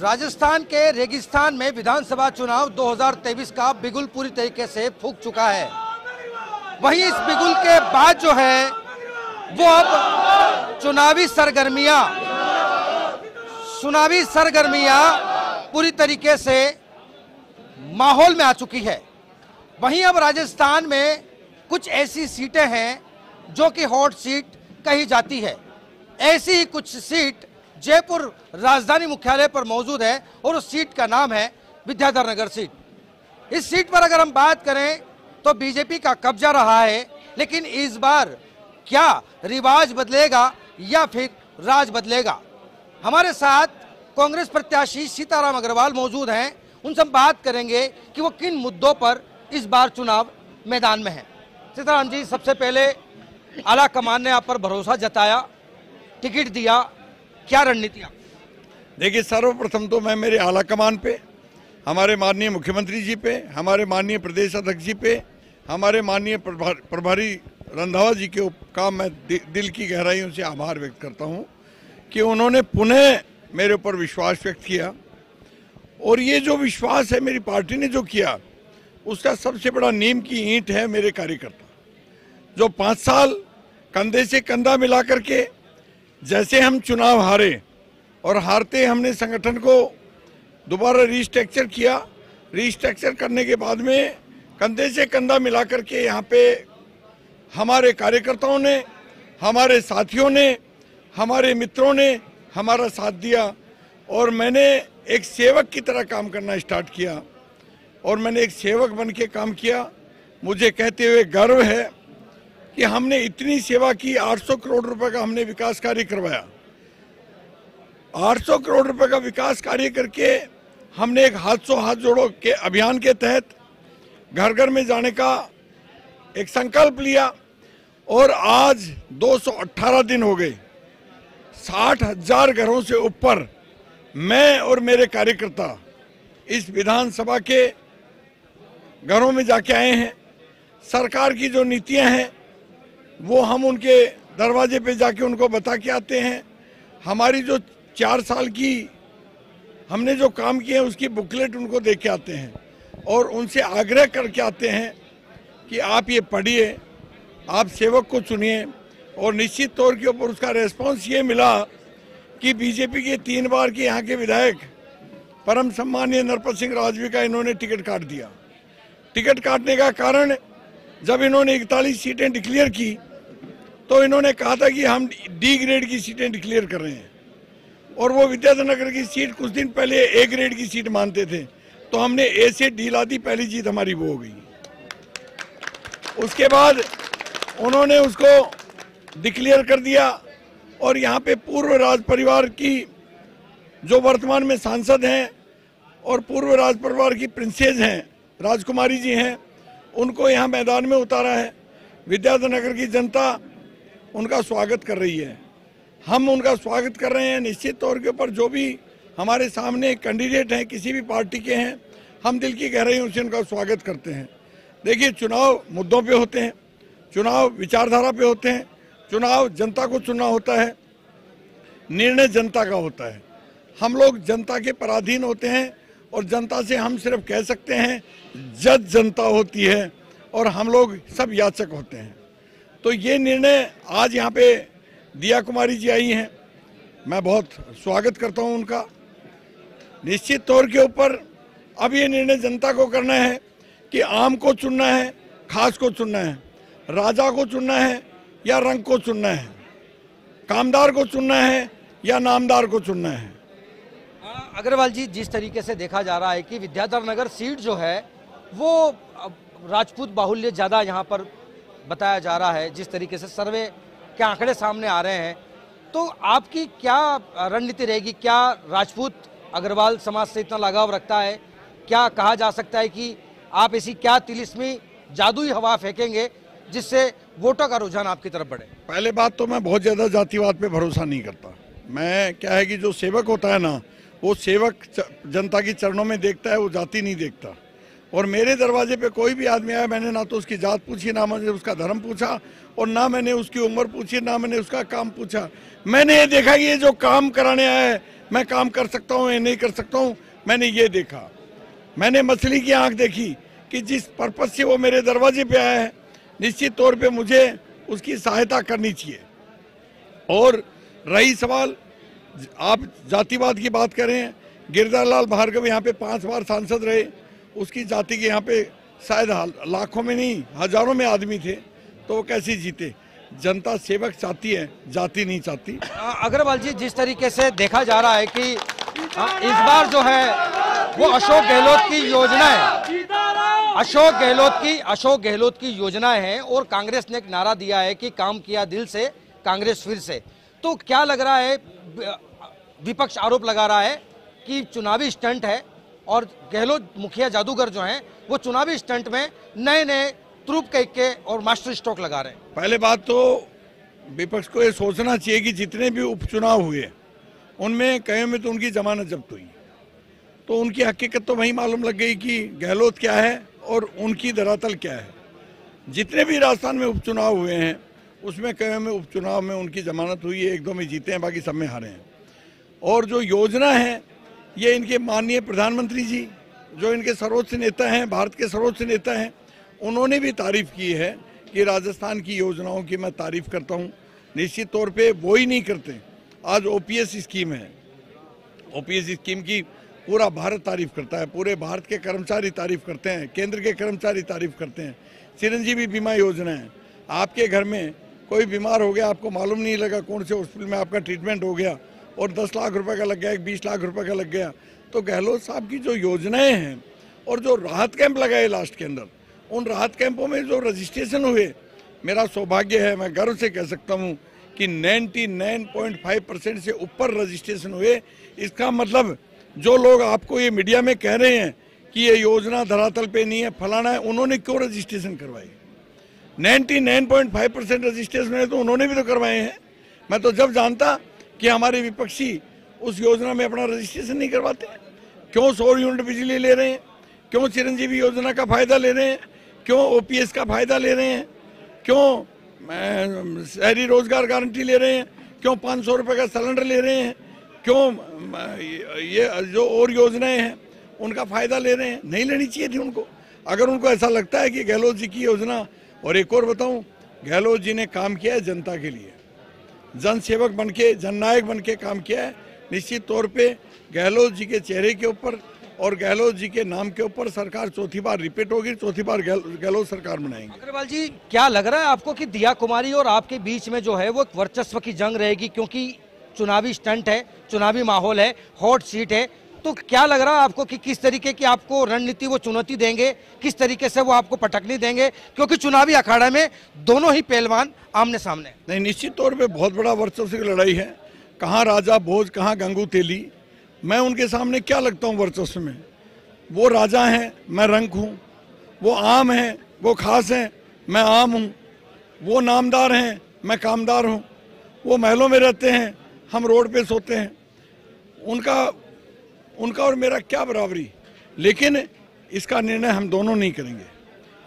राजस्थान के रेगिस्तान में विधानसभा चुनाव 2023 का बिगुल पूरी तरीके से फूंक चुका है। वहीं इस बिगुल के बाद जो है वो अब चुनावी सरगर्मियां पूरी तरीके से माहौल में आ चुकी है। वहीं अब राजस्थान में कुछ ऐसी सीटें हैं जो कि हॉट सीट कही जाती है। ऐसी ही कुछ सीट जयपुर राजधानी मुख्यालय पर मौजूद है और उस सीट का नाम है विद्याधर नगर सीट। इस सीट पर अगर हम बात करें तो बीजेपी का कब्जा रहा है, लेकिन इस बार क्या रिवाज बदलेगा या फिर राज बदलेगा? हमारे साथ कांग्रेस प्रत्याशी सीताराम अग्रवाल मौजूद हैं। उनसे हम बात करेंगे कि वो किन मुद्दों पर इस बार चुनाव मैदान में है। सीताराम जी, सबसे पहले आला कमान ने आप पर भरोसा जताया, टिकट दिया, क्या रणनीति? देखिए, सर्वप्रथम तो मैं मेरे आला कमान पे, हमारे माननीय मुख्यमंत्री जी पे, हमारे माननीय प्रदेश अध्यक्ष जी पे, हमारे माननीय प्रभारी रंधावा जी के का मैं दिल की गहराइयों से आभार व्यक्त करता हूं कि उन्होंने पुनः मेरे ऊपर विश्वास व्यक्त किया। और ये जो विश्वास है मेरी पार्टी ने जो किया, उसका सबसे बड़ा नींव की ईंट है मेरे कार्यकर्ता, जो 5 साल कंधे से कंधा मिला करके जैसे हम चुनाव हारे और हारते हमने संगठन को दोबारा रीस्ट्रक्चर किया। रीस्ट्रक्चर करने के बाद में कंधे से कंधा मिला करके यहाँ पे हमारे कार्यकर्ताओं ने, हमारे साथियों ने, हमारे मित्रों ने हमारा साथ दिया और मैंने एक सेवक की तरह काम करना स्टार्ट किया और मैंने एक सेवक बन के काम किया। मुझे कहते हुए गर्व है कि हमने इतनी सेवा की। 800 करोड़ रुपए का हमने विकास कार्य करवाया। 800 करोड़ रुपए का विकास कार्य करके हमने एक हाथ सो हाथ जोड़ो के अभियान के तहत घर घर में जाने का एक संकल्प लिया और आज 218 दिन हो गए। 60,000 घरों से ऊपर मैं और मेरे कार्यकर्ता इस विधानसभा के घरों में जाके आए हैं। सरकार की जो नीतियां हैं वो हम उनके दरवाजे पे जाके उनको बता के आते हैं। हमारी जो 4 साल की हमने जो काम किए हैं उसकी बुकलेट उनको दे के आते हैं और उनसे आग्रह करके आते हैं कि आप ये पढ़िए, आप सेवक को चुनिए। और निश्चित तौर के ऊपर उसका रेस्पॉन्स ये मिला कि बीजेपी के 3 बार के यहाँ के विधायक परम सम्मानीय नरपत सिंह राजवी का इन्होंने टिकट काट दिया। टिकट काटने का कारण, जब इन्होंने 41 सीटें डिक्लेयर की तो इन्होंने कहा था कि हम डी ग्रेड की सीटें डिक्लेयर कर रहे हैं और वो विद्याधर नगर की सीट कुछ दिन पहले ए ग्रेड की सीट मानते थे, तो हमने ए से डी ला दी। पहली जीत हमारी वो हो गई। उसके बाद उन्होंने उसको डिक्लेयर कर दिया और यहाँ पे पूर्व राज परिवार की जो वर्तमान में सांसद हैं और पूर्व राज परिवार की प्रिंसेस हैं, राजकुमारी जी हैं, उनको यहाँ मैदान में उतारा है। विद्याधर नगर की जनता उनका स्वागत कर रही है, हम उनका स्वागत कर रहे हैं। निश्चित तौर के ऊपर जो भी हमारे सामने कैंडिडेट हैं, किसी भी पार्टी के हैं, हम दिल की गहराइयों से उनका स्वागत करते हैं। देखिए, चुनाव मुद्दों पे होते हैं, चुनाव विचारधारा पे होते हैं, चुनाव जनता को चुनना होता है, निर्णय जनता का होता है। हम लोग जनता के पराधीन होते हैं और जनता से हम सिर्फ कह सकते हैं जज जनता होती है और हम लोग सब याचक होते हैं। तो ये निर्णय आज यहाँ पे दिया कुमारी जी आई हैं, मैं बहुत स्वागत करता हूँ उनका। निश्चित तौर के ऊपर अब ये निर्णय जनता को करना है कि आम को चुनना है, खास को चुनना है, राजा को चुनना है या रंग को चुनना है, कामदार को चुनना है या नामदार को चुनना है। अग्रवाल जी, जिस तरीके से देखा जा रहा है कि विद्याधर नगर सीट जो है वो राजपूत बाहुल्य ज़्यादा यहाँ पर बताया जा रहा है, जिस तरीके से सर्वे के आंकड़े सामने आ रहे हैं, तो आपकी क्या रणनीति रहेगी? क्या राजपूत अग्रवाल समाज से इतना लगाव रखता है? क्या कहा जा सकता है कि आप ऐसी क्या तिलिस्मी जादुई हवा फेंकेंगे जिससे वोटों का रुझान आपकी तरफ बढ़े? पहले बात तो मैं बहुत ज़्यादा जातिवाद पे भरोसा नहीं करता। मैं क्या है कि जो सेवक होता है ना, वो सेवक जनता की चरणों में देखता है, वो जाति नहीं देखता। और मेरे दरवाजे पे कोई भी आदमी आया, मैंने ना तो उसकी जात पूछी, ना मैंने उसका धर्म पूछा, और ना मैंने उसकी उम्र पूछी, ना मैंने उसका काम पूछा। मैंने ये देखा कि ये जो काम कराने आया है, मैं काम कर सकता हूँ या नहीं कर सकता हूँ, मैंने ये देखा। मैंने मछली की आंख देखी कि जिस पर्पज से वो मेरे दरवाजे पे आया है, निश्चित तौर पे मुझे उसकी सहायता करनी चाहिए। और रही सवाल, आप जातिवाद की बात करें, गिरधर लाल भार्गव यहाँ पे 5 बार सांसद रहे, उसकी जाति के यहाँ पे शायद लाखों में नहीं हजारों में आदमी थे, तो वो कैसे जीते? जनता सेवक चाहती है, जाति नहीं चाहती। अग्रवाल जी, जिस तरीके से देखा जा रहा है कि इस बार जो है वो अशोक गहलोत की योजना है, अशोक गहलोत की योजनाएं हैं, और कांग्रेस ने एक नारा दिया है कि काम किया दिल से, कांग्रेस फिर से। तो क्या लग रहा है, विपक्ष आरोप लगा रहा है कि चुनावी स्टंट है, और गहलोत मुखिया जादूगर जो हैं वो चुनावी स्टंट में नए नए ट्रूप के और मास्टर स्ट्रोक लगा रहे हैं। पहले बात तो विपक्ष को ये सोचना चाहिए कि जितने भी उपचुनाव हुए उनमें कई में तो उनकी जमानत जब्त हुई, तो उनकी हकीकत तो वही मालूम लग गई कि गहलोत क्या है और उनकी धरातल क्या है। जितने भी राजस्थान में उपचुनाव हुए हैं उसमें कई में उपचुनाव में उनकी जमानत हुई है, 1-2 में जीते हैं, बाकी सब में हारे हैं। और जो योजना है ये इनके माननीय प्रधानमंत्री जी, जो इनके सर्वोच्च नेता हैं, भारत के सर्वोच्च नेता हैं, उन्होंने भी तारीफ की है कि राजस्थान की योजनाओं की मैं तारीफ करता हूं। निश्चित तौर पे वो ही नहीं करते। आज ओपीएस स्कीम है, ओपीएस स्कीम की पूरा भारत तारीफ करता है, पूरे भारत के कर्मचारी तारीफ करते हैं, केंद्र के कर्मचारी तारीफ करते हैं। चिरंजीवी बीमा योजना है, आपके घर में कोई बीमार हो गया, आपको मालूम नहीं लगा कौन से हॉस्पिटल में आपका ट्रीटमेंट हो गया, और 10 लाख रुपए का लग गया, 20 लाख रुपए का लग गया। तो गहलोत साहब की जो योजनाएं हैं और जो राहत कैंप लगाए लास्ट के अंदर, उन राहत कैंपों में जो रजिस्ट्रेशन हुए, मेरा सौभाग्य है, मैं गर्व से कह सकता हूं कि 99.5% से ऊपर रजिस्ट्रेशन हुए। इसका मतलब जो लोग आपको ये मीडिया में कह रहे हैं कि ये योजना धरातल पे नहीं है, फलाना है, उन्होंने क्यों रजिस्ट्रेशन करवाई? 99.5% रजिस्ट्रेशन है तो उन्होंने भी तो करवाए हैं। मैं तो जब जानता कि हमारे विपक्षी उस योजना में अपना रजिस्ट्रेशन नहीं करवाते, क्यों 100 यूनिट बिजली ले रहे हैं, क्यों चिरंजीवी योजना का फायदा ले रहे हैं, क्यों ओपीएस का फायदा ले रहे हैं, क्यों शहरी रोजगार गारंटी ले रहे हैं, क्यों 500 रुपए का सिलेंडर ले रहे हैं, क्यों ये जो और योजनाएं हैं उनका फायदा ले रहे हैं? नहीं लेनी चाहिए थी उनको। अगर उनको ऐसा लगता है कि गहलोत जी की योजना, और एक और बताऊं, गहलोत जी ने काम किया है जनता के लिए, जन सेवक बनके, जननायक बनके काम किया है। निश्चित तौर पे गहलोत जी के चेहरे के ऊपर और गहलोत जी के नाम के ऊपर सरकार चौथी बार रिपीट होगी, चौथी बार गहलोत सरकार बनाएंगे। अग्रवाल जी, क्या लग रहा है आपको कि दिया कुमारी और आपके बीच में जो है वो वर्चस्व की जंग रहेगी, क्योंकि चुनावी स्टंट है, चुनावी माहौल है, हॉट सीट है, तो क्या लग रहा है आपको कि किस तरीके की आपको रणनीति वो चुनौती देंगे, किस तरीके से वो आपको पटकनी देंगे, क्योंकि चुनावी अखाड़ा में दोनों ही पहलवान आमने सामने? नहीं, निश्चित तौर पे बहुत बड़ा वर्चस्व की लड़ाई है। कहाँ राजा भोज, कहाँ गंगू तेली। मैं उनके सामने क्या लगता हूँ वर्चस्व में? वो राजा हैं, मैं रंक हूँ। वो आम हैं, वो खास हैं, मैं आम हूँ। वो नामदार हैं, मैं कामदार हूँ। वो महलों में रहते हैं, हम रोड पे सोते हैं। उनका और मेरा क्या बराबरी? लेकिन इसका निर्णय हम दोनों नहीं करेंगे।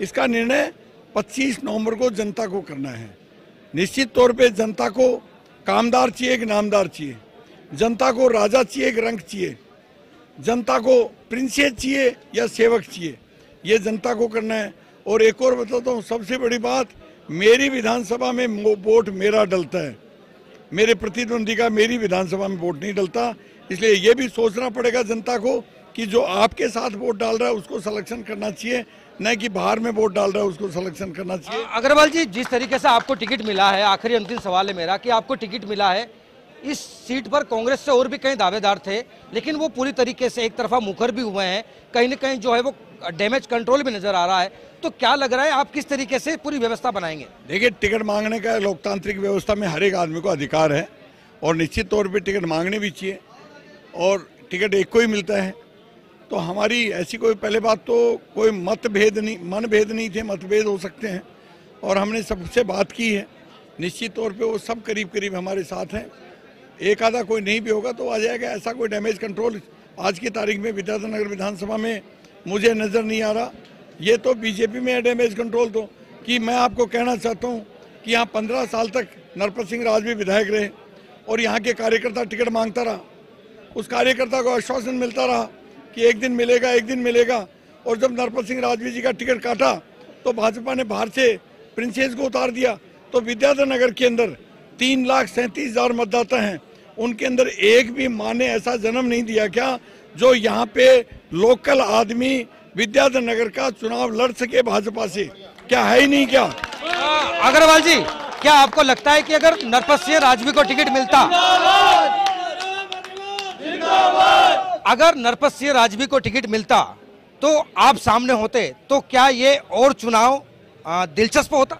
इसका निर्णय 25 नवंबर को जनता को करना है। निश्चित तौर पे जनता को कामदार चाहिए कि नामदार चाहिए, जनता को राजा चाहिए कि रंक चाहिए, जनता को प्रिंसेस चाहिए या सेवक चाहिए, ये जनता को करना है। और एक और बताता हूँ, सबसे बड़ी बात, मेरी विधानसभा में वोट मेरा डलता है, मेरे प्रतिद्वंदी का मेरी विधानसभा में वोट नहीं डलता। इसलिए ये भी सोचना पड़ेगा जनता को कि जो आपके साथ वोट डाल रहा है उसको सिलेक्शन करना चाहिए, न कि बाहर में वोट डाल रहा है उसको सिलेक्शन करना चाहिए। अग्रवाल जी, जिस तरीके से आपको टिकट मिला है, आखिरी अंतिम सवाल है मेरा कि आपको टिकट मिला है, इस सीट पर कांग्रेस से और भी कई दावेदार थे, लेकिन वो पूरी तरीके से एक तरफा मुखर भी हुए हैं, कहीं न कहीं जो है वो डैमेज कंट्रोल भी नजर आ रहा है। तो क्या लग रहा है आप किस तरीके से पूरी व्यवस्था बनाएंगे? देखिए, टिकट मांगने का लोकतांत्रिक व्यवस्था में हर एक आदमी को अधिकार है, और निश्चित तौर पर टिकट मांगने भी चाहिए, और टिकट एक को ही मिलता है। तो हमारी ऐसी कोई, पहले बात तो कोई मतभेद नहीं, मनभेद नहीं थे, मतभेद हो सकते हैं, और हमने सबसे बात की है। निश्चित तौर पे वो सब करीब करीब हमारे साथ हैं। एक आधा कोई नहीं भी होगा तो आ जाएगा। ऐसा कोई डैमेज कंट्रोल आज की तारीख में विद्याधर नगर विधानसभा में मुझे नजर नहीं आ रहा। ये तो बीजेपी में है डैमेज कंट्रोल। तो कि मैं आपको कहना चाहता हूँ कि यहाँ 15 साल तक नरपत सिंह राजवी विधायक रहे और यहाँ के कार्यकर्ता टिकट मांगता रहा। उस कार्यकर्ता को आश्वासन मिलता रहा कि एक दिन मिलेगा, एक दिन मिलेगा। और जब नरपत सिंह राजवी जी का टिकट काटा तो भाजपा ने बाहर से प्रिंसेस को उतार दिया। तो विद्याधर नगर के अंदर 3,37,000 मतदाता हैं, उनके अंदर एक भी माँ ने ऐसा जन्म नहीं दिया क्या जो यहाँ पे लोकल आदमी विद्याधर नगर का चुनाव लड़ सके भाजपा से? क्या है ही नहीं क्या? अग्रवाल जी, क्या आपको लगता है कि अगर नरपत सिंह राजवी को टिकट मिलता, अगर नरपत सिंह राजवी को टिकट मिलता तो आप सामने होते, तो क्या ये और चुनाव दिलचस्प होता?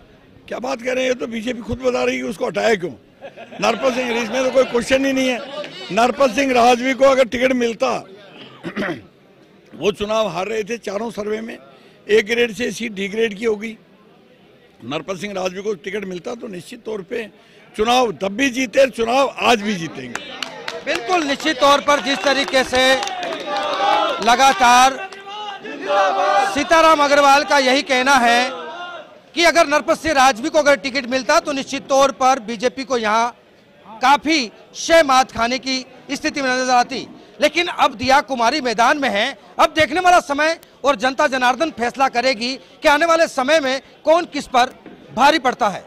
क्या बात कर रहे हैं? तो बीजेपी खुद बता रही है कि उसको हटाया क्यों। नरपत सिंह, इसमें तो कोई क्वेश्चन ही नहीं है। नरपत सिंह राजवी को अगर टिकट मिलता वो चुनाव हार रहे थे चारों सर्वे में, ए ग्रेड से सीट डी ग्रेड की होगी। नरपत सिंह राजवी को टिकट मिलता तो निश्चित तौर पे चुनाव तब भी जीते, चुनाव आज भी जीतेंगे। बिल्कुल निश्चित तौर पर जिस तरीके से लगातार सीताराम अग्रवाल का यही कहना है कि अगर नरपत सिंह राजवी को अगर टिकट मिलता तो निश्चित तौर पर बीजेपी को यहाँ काफी शह मात खाने की स्थिति में नजर आती। लेकिन अब दिया कुमारी मैदान में है। अब देखने वाला समय और जनता जनार्दन फैसला करेगी कि आने वाले समय में कौन किस पर भारी पड़ता है।